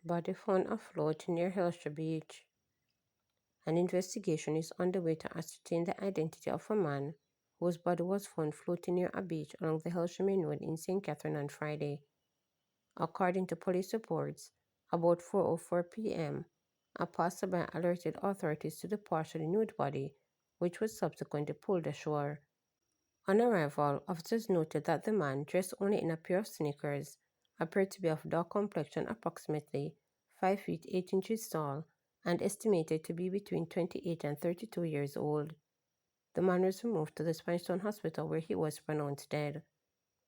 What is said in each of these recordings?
Body found afloat near Helra Beach. An investigation is underway to ascertain the identity of a man whose body was found floating near a beach along the Helra Main Road in St. Catherine on Friday. According to police reports, about 4:04 p.m., a passerby alerted authorities to the partially nude body, which was subsequently pulled ashore. On arrival, officers noted that the man, dressed only in a pair of sneakers, appeared to be of dark complexion, approximately 5 feet 8 inches tall, and estimated to be between 28 and 32 years old. The man was removed to the Spanish Town Hospital where he was pronounced dead.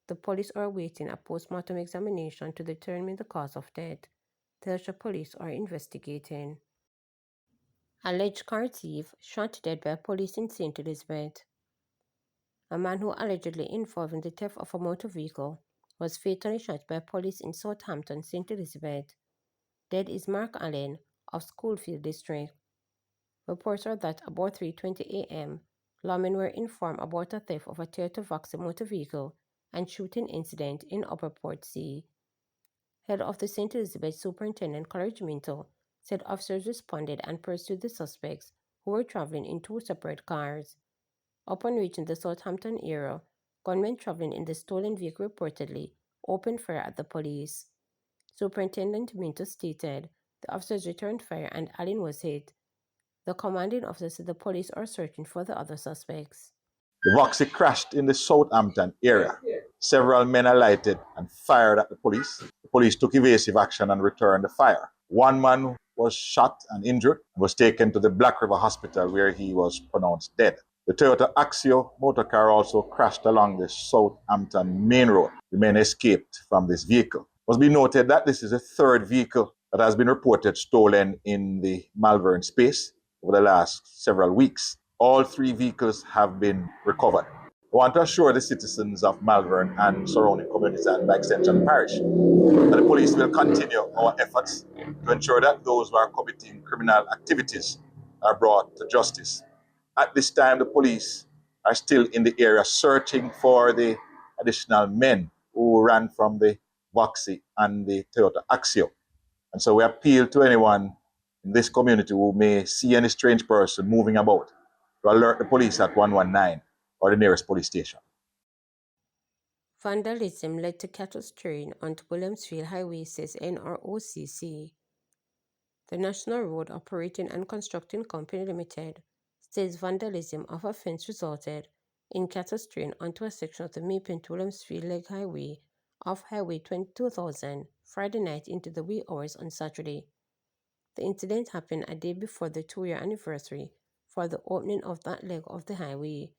The police are awaiting a post-mortem examination to determine the cause of death. The Helra police are investigating. Alleged car thief shot dead by police in St. Elizabeth. A man who allegedly involved in the theft of a motor vehicle was fatally shot by police in Southampton, St. Elizabeth. Dead is Mark Allen of Schoolfield District. Reports are that about 3:20 a.m., lawmen were informed about a theft of a Toyota Vauxhall motor vehicle and shooting incident in Upper Port C. Head of the St. Elizabeth Superintendent Coleridge Minto said officers responded and pursued the suspects, who were traveling in two separate cars. Upon reaching the Southampton area, gunmen traveling in the stolen vehicle reportedly opened fire at the police. Superintendent Minto stated the officers returned fire and Allen was hit. The commanding officer said the police are searching for the other suspects. The Vauxhall crashed in the Southampton area. Several men alighted and fired at the police. The police took evasive action and returned the fire. One man was shot and injured and was taken to the Black River Hospital where he was pronounced dead. The Toyota Axio motorcar also crashed along the Southampton Main Road. The men escaped from this vehicle. It must be noted that this is the third vehicle that has been reported stolen in the Malvern space over the last several weeks. All three vehicles have been recovered. I want to assure the citizens of Malvern and surrounding communities and by extension parish that the police will continue our efforts to ensure that those who are committing criminal activities are brought to justice. At this time, the police are still in the area searching for the additional men who ran from the Vauxhall and the Toyota Axio. And so we appeal to anyone in this community who may see any strange person moving about to alert the police at 119 or the nearest police station. Vandalism led to cattle straying onto Williamsfield Highway, says NROCC. The National Road Operating and Constructing Company Limited says vandalism of a fence resulted in cattle straying onto a section of the Maple to Williamsfield Leg Highway off Highway 22,000 Friday night into the wee hours on Saturday. The incident happened a day before the 2-year anniversary for the opening of that leg of the highway.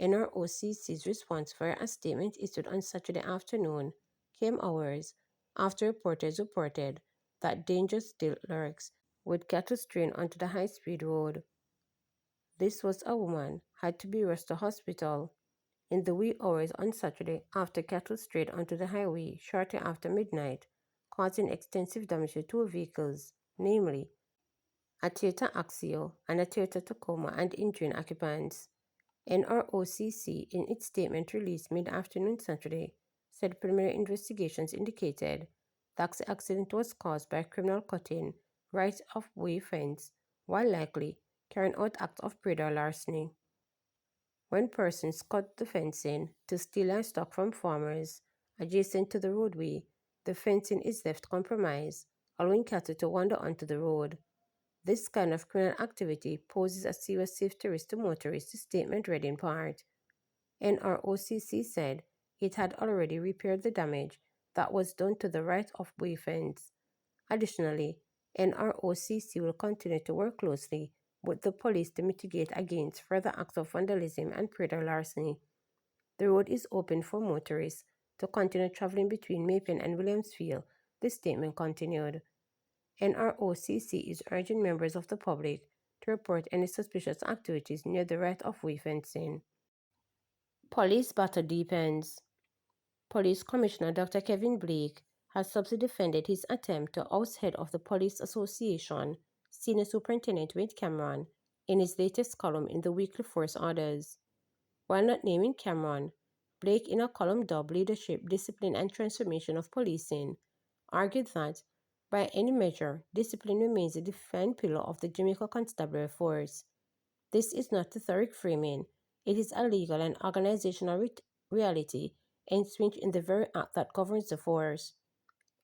NROCC's response via a statement issued on Saturday afternoon came hours after reporters reported that danger still lurks with cattle straying onto the high-speed road. This was a woman had to be rushed to hospital in the wee hours on Saturday after cattle strayed onto the highway shortly after midnight, causing extensive damage to two vehicles, namely a Toyota Axio and a Toyota Tacoma, and injuring occupants. NROCC, in its statement released mid-afternoon Saturday, said preliminary investigations indicated the accident was caused by criminal cutting right-of-way fence while likely carrying out acts of predatory larceny. When persons cut the fencing to steal livestock from farmers adjacent to the roadway, the fencing is left compromised, allowing cattle to wander onto the road. This kind of criminal activity poses a serious safety risk to motorists, the statement read in part. NROCC said it had already repaired the damage that was done to the right-of-way fence. Additionally, NROCC will continue to work closely with the police to mitigate against further acts of vandalism and predatory larceny. The road is open for motorists to continue traveling between Mapen and Williamsfield, the statement continued. NROCC is urging members of the public to report any suspicious activities near the right-of-way fencing. Police battle deepens. Police Commissioner Dr. Kevin Blake has subsequently defended his attempt to oust head of the Police Association, Senior Superintendent Wade Cameron, in his latest column in the weekly Force Orders. While not naming Cameron, Blake, in a column dubbed Leadership, Discipline and Transformation of Policing, argued that, by any measure, discipline remains a defining pillar of the Jamaica Constabulary Force. This is not rhetoric framing, it is a legal and organizational reality entrenched in the very act that governs the force.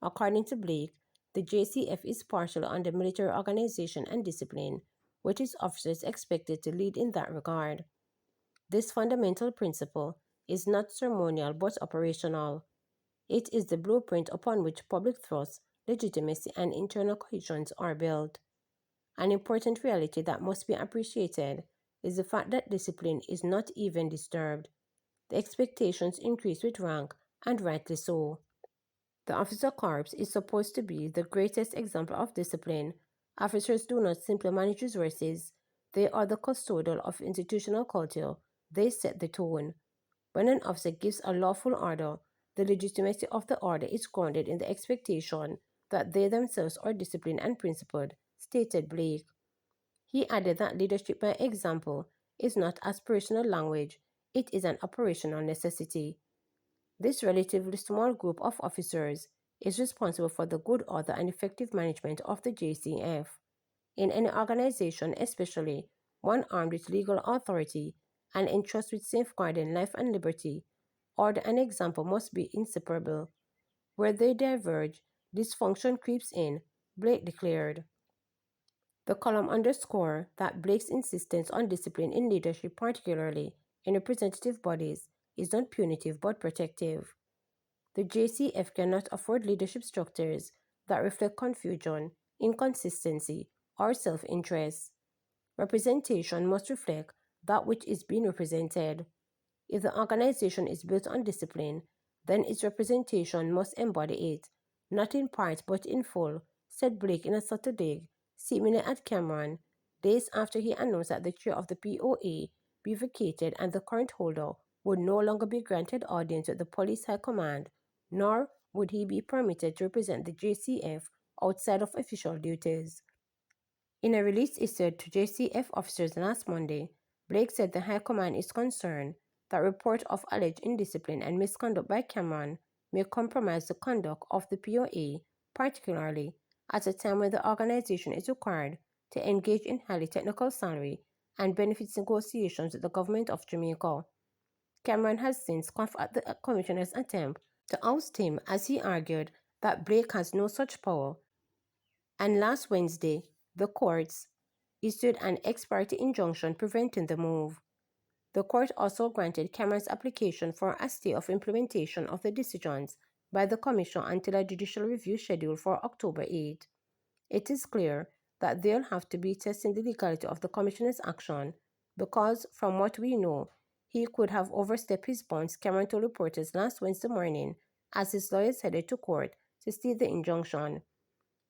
According to Blake, the JCF is partially under military organization and discipline, with its officers expected to lead in that regard. This fundamental principle is not ceremonial but operational. It is the blueprint upon which public trust, legitimacy, and internal cohesion are built. An important reality that must be appreciated is the fact that discipline is not even disturbed. The expectations increase with rank, and rightly so. The officer corps is supposed to be the greatest example of discipline. Officers do not simply manage resources, they are the custodian of institutional culture. They set the tone. When an officer gives a lawful order, the legitimacy of the order is grounded in the expectation that they themselves are disciplined and principled, stated Blake. He added that leadership by example is not aspirational language, it is an operational necessity. This relatively small group of officers is responsible for the good order and effective management of the JCF. In any organization, especially one armed with legal authority and entrusted with safeguarding life and liberty, order and example must be inseparable. Where they diverge, dysfunction creeps in, Blake declared. The column underscored that Blake's insistence on discipline in leadership, particularly in representative bodies, is not punitive but protective. The JCF cannot afford leadership structures that reflect confusion, inconsistency, or self interest. Representation must reflect that which is being represented. If the organization is built on discipline, then its representation must embody it, not in part but in full, said Blake in a subtle dig, seemingly at Cameron, days after he announced that the chair of the POA be vacated and the current holder would no longer be granted audience with the police high command, nor would he be permitted to represent the JCF outside of official duties. In a release issued to JCF officers last Monday, Blake said the High Command is concerned that report of alleged indiscipline and misconduct by Cameron may compromise the conduct of the POA, particularly at a time when the organization is required to engage in highly technical salary and benefits negotiations with the government of Jamaica. Cameron has since scoffed at the commissioner's attempt to oust him as he argued that Blake has no such power, and last Wednesday, the courts issued an ex parte injunction preventing the move. The court also granted Cameron's application for a stay of implementation of the decisions by the Commission until a judicial review scheduled for October 8. It is clear that they'll have to be testing the legality of the Commissioner's action because, from what we know, he could have overstepped his bounds, Cameron told reporters last Wednesday morning as his lawyers headed to court to stay the injunction.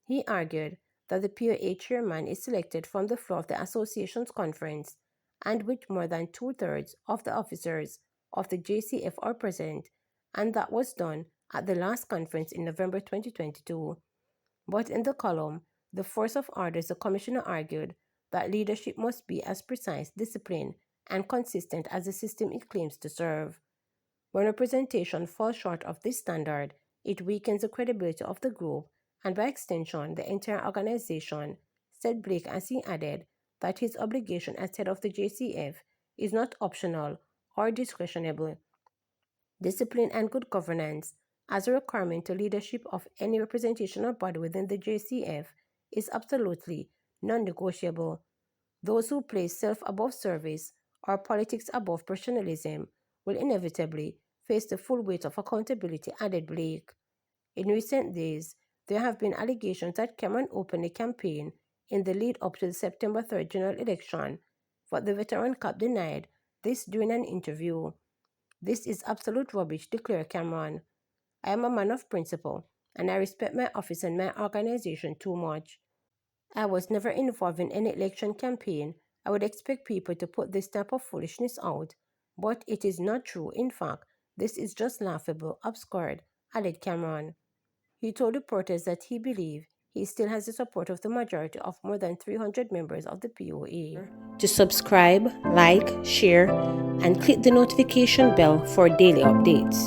He argued that the POA chairman is selected from the floor of the association's conference, and with more than two-thirds of the officers of the JCF are present, and that was done at the last conference in November 2022. But in the column, The Force of Orders, the commissioner argued that leadership must be as precise, disciplined, and consistent as the system it claims to serve. When representation falls short of this standard, it weakens the credibility of the group and by extension the entire organization, said Blake as he added that his obligation as head of the JCF is not optional or discretionable. Discipline and good governance, as a requirement to leadership of any representational body within the JCF, is absolutely non-negotiable. Those who place self above service or politics above professionalism will inevitably face the full weight of accountability, added Blake. In recent days, there have been allegations that Cameron opened a campaign in the lead up to the September 3rd general election, but the veteran cop denied this during an interview. This is absolute rubbish, declared Cameron. I am a man of principle, and I respect my office and my organization too much. I was never involved in any election campaign. I would expect people to put this type of foolishness out, but it is not true. In fact, this is just laughable, absurd, added Cameron. He told reporters that he believed he still has the support of the majority of more than 300 members of the POA. To subscribe, like, share, and click the notification bell for daily updates.